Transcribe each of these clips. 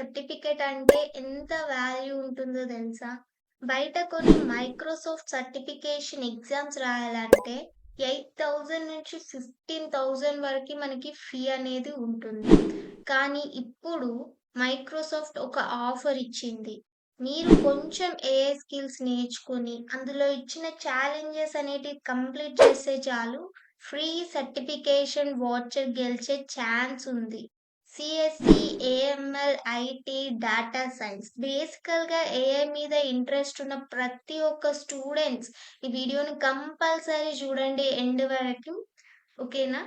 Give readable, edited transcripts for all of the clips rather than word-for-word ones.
Certificate అంటే ఎంత value ఉంటుందో తెలుసా? బయట కొన్ని మైక్రోసాఫ్ట్ సర్టిఫికేషన్ ఎగ్జామ్స్ రాయాలంటే 8,000 నుంచి 15,000 వరకు మనకి ఫీ అనేది ఉంటుంది. కానీ ఇప్పుడు మైక్రోసాఫ్ట్ ఒక ఆఫర్ ఇచ్చింది. మీరు కొంచెం ఏఐ స్కిల్స్ నేర్చుకొని, అందులో ఇచ్చిన ఛాలెంజెస్ అనేటివి కంప్లీట్ చేస్తే చాలు ఫ్రీ సర్టిఫికేషన్ వోచర్ గెలిచే ఛాన్స్ ఉంది. CSC, AML, IT, data science. బేసికల్‌గా ఏఐ మీద ఇంట్రెస్ట్ ఉన్న ప్రతి ఒక్క స్టూడెంట్స్ ఈ వీడియోని కంపల్సరీ చూడండి ఎండ్ వరకు. ఓకేనా?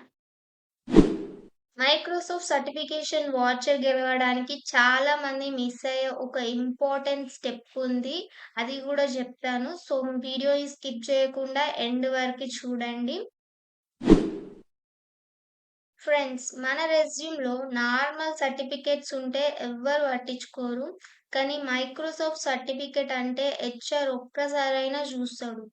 మైక్రోసాఫ్ట్ సర్టిఫికేషన్ వాచర్ గెలవడానికి చాలా మంది మిస్ అయ్యే ఒక ఇంపార్టెంట్ స్టెప్ ఉంది. అది కూడా చెప్తాను. సో, వీడియోని స్కిప్ చేయకుండా ఎండ్ వరకు చూడండి. ఫ్రెండ్స్, మన రెజ్యూమ్‌లో నార్మల్ సర్టిఫికేట్స్ ఉంటే ఎవ్వరు పట్టించుకోరు. కానీ మైక్రోసాఫ్ట్ సర్టిఫికేట్ అంటే హెచ్ఆర్ ఒక్కసారైనా చూస్తాడు.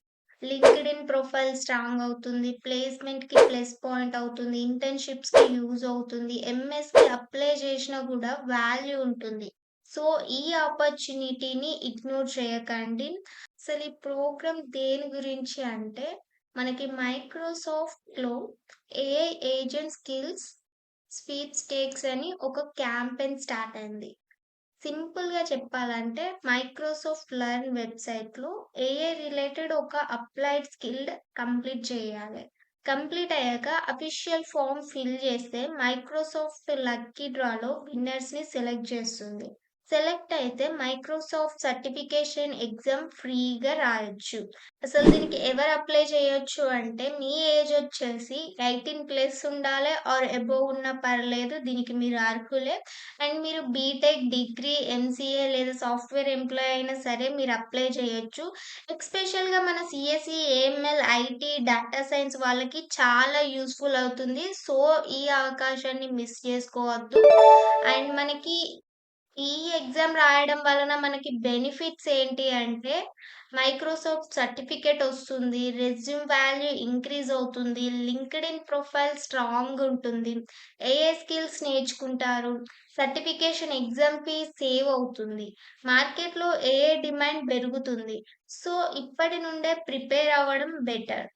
లింక్డ్ఇన్ ప్రొఫైల్ స్ట్రాంగ్ అవుతుంది. ప్లేస్‌మెంట్‌కి ప్లస్ పాయింట్ అవుతుంది. ఇంటర్న్‌షిప్స్‌కి యూజ్ అవుతుంది. ఎంఎస్‌కి అప్లై చేసినా కూడా వాల్యూ ఉంటుంది. సో, ఈ ఆపర్చునిటీని ఇగ్నోర్ చేయకండి. అసలు ఈ ప్రోగ్రామ్ దేని గురించి అంటే, మనకి మైక్రోసాఫ్ట్‌లో ఏఐ ఏజెంట్ స్కిల్స్ స్వీప్‌స్టేక్స్ అని ఒక క్యాంపెయిన్ స్టార్ట్ అయింది. సింపుల్‌గా చెప్పాలంటే మైక్రోసాఫ్ట్ లెర్న్ వెబ్‌సైట్‌లో ఏఐ రిలేటెడ్ ఒక అప్లైడ్ స్కిల్ కంప్లీట్ చేయాలి. కంప్లీట్ అయ్యాక అఫీషియల్ ఫార్మ్ ఫిల్ చేస్తే మైక్రోసాఫ్ట్ లక్కీ డ్రాలో విన్నర్స్‌ని సెలెక్ట్ చేస్తుంది. సెలెక్ట్ అయితే మైక్రోసాఫ్ట్ సర్టిఫికేషన్ ఎగ్జామ్ ఫ్రీగా రాయొచ్చు. అసలు దీనికి ఎవరు అప్లై చేయొచ్చు అంటే, మీ ఏజ్ వచ్చేసి 18+ ఉండాలి ఆర్ అబోవ్ ఉన్నా పర్లేదు. దీనికి మీరు అర్హులే. అండ్ మీరు బీటెక్, డిగ్రీ, ఎంసీఏ లేదా సాఫ్ట్‌వేర్ ఎంప్లాయీ అయినా సరే మీరు అప్లై చేయొచ్చు. ఎస్పెషల్‌గా మన CSE, AML, IT, data science వాళ్ళకి చాలా యూజ్‌ఫుల్ అవుతుంది. సో, ఈ అవకాశాన్ని మిస్ చేసుకోవద్దు. అండ్ మనకి ఈ ఎగ్జామ్ రాయడం వలన మనకి బెనిఫిట్స్ ఏంటి అంటే, మైక్రోసాఫ్ట్ సర్టిఫికేట్ వస్తుంది. రెజ్యూమ్ వాల్యూ ఇంక్రీజ్ అవుతుంది. లింక్డ్ఇన్ ప్రొఫైల్ స్ట్రాంగ్ ఉంటుంది. ఏఐ స్కిల్స్ నేర్చుకుంటారు. సర్టిఫికేషన్ ఎగ్జామ్ ఫీ సేవ్ అవుతుంది. మార్కెట్‌లో ఏఐ డిమాండ్ పెరుగుతుంది. సో, ఇప్పటి నుండే ప్రిపేర్ అవ్వడం బెటర్.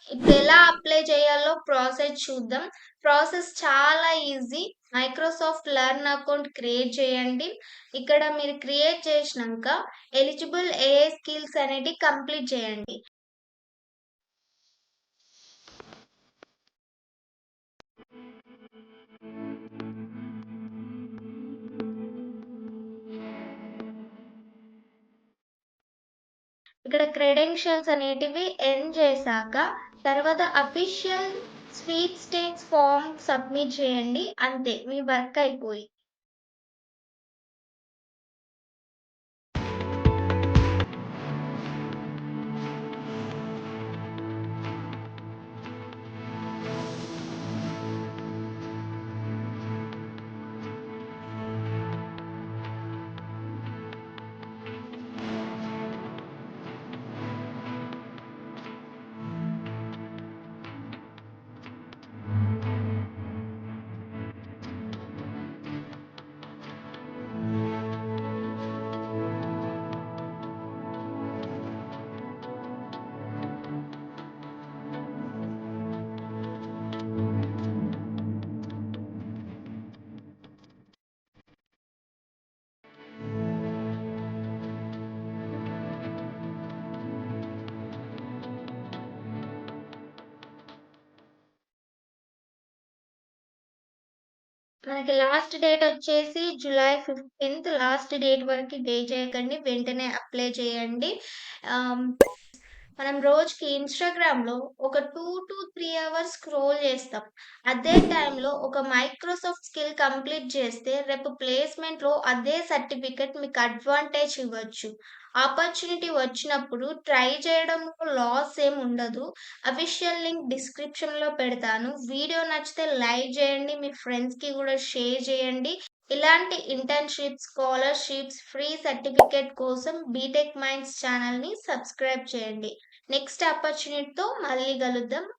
ఇప్పుడు ఎలా అప్లై చేయాలో ప్రాసెస్ చూద్దాం. ప్రాసెస్ చాలా easy. Microsoft learn account create చేయండి. ఇక్కడ మీరు క్రియేట్ చేసినంక ఎలిజిబుల్ ఏఐ స్కిల్స్ అనేటివి కంప్లీట్ చేయండి. ఇక్కడ క్రెడెన్షియల్స్ అనేటివి ఎండ్ చేశాక తర్వాత అఫీషియల్ స్వీప్‌స్టేక్స్ ఫార్మ్ సబ్మిట్ చేయండి. అంతే, మీ వర్క్ అయిపోయి. మనకి లాస్ట్ డేట్ వచ్చేసి జూలై 15th. లాస్ట్ డేట్ వరకు డే చేయకండి. వెంటనే అప్లై చేయండి. ఆహ్, మనం రోజుకి ఇన్‌స్టాగ్రామ్‌లో ఒక 2-3 అవర్స్ స్క్రోల్ చేస్తాం. అదే టైంలో ఒక మైక్రోసాఫ్ట్ స్కిల్ కంప్లీట్ చేస్తే రేపు ప్లేస్‌మెంట్‌లో అదే సర్టిఫికేట్ మీకు అడ్వాంటేజ్ ఇవ్వచ్చు. ఆపర్చునిటీ వచ్చినప్పుడు ట్రై చేయడంలో లాస్ ఏమి ఉండదు. అఫీషియల్ లింక్ డిస్క్రిప్షన్‌లో పెడతాను. వీడియో నచ్చితే లైక్ చేయండి. మీ ఫ్రెండ్స్‌కి కూడా షేర్ చేయండి. ఇలాంటి ఇంటర్న్‌షిప్స్, స్కాలర్‌షిప్స్, ఫ్రీ సర్టిఫికేట్ కోసం బీటెక్ మైండ్స్ ఛానల్‌ని సబ్స్క్రైబ్ చేయండి. నెక్స్ట్ ఆపర్చునిటీతో మళ్ళీ కలుద్దాం.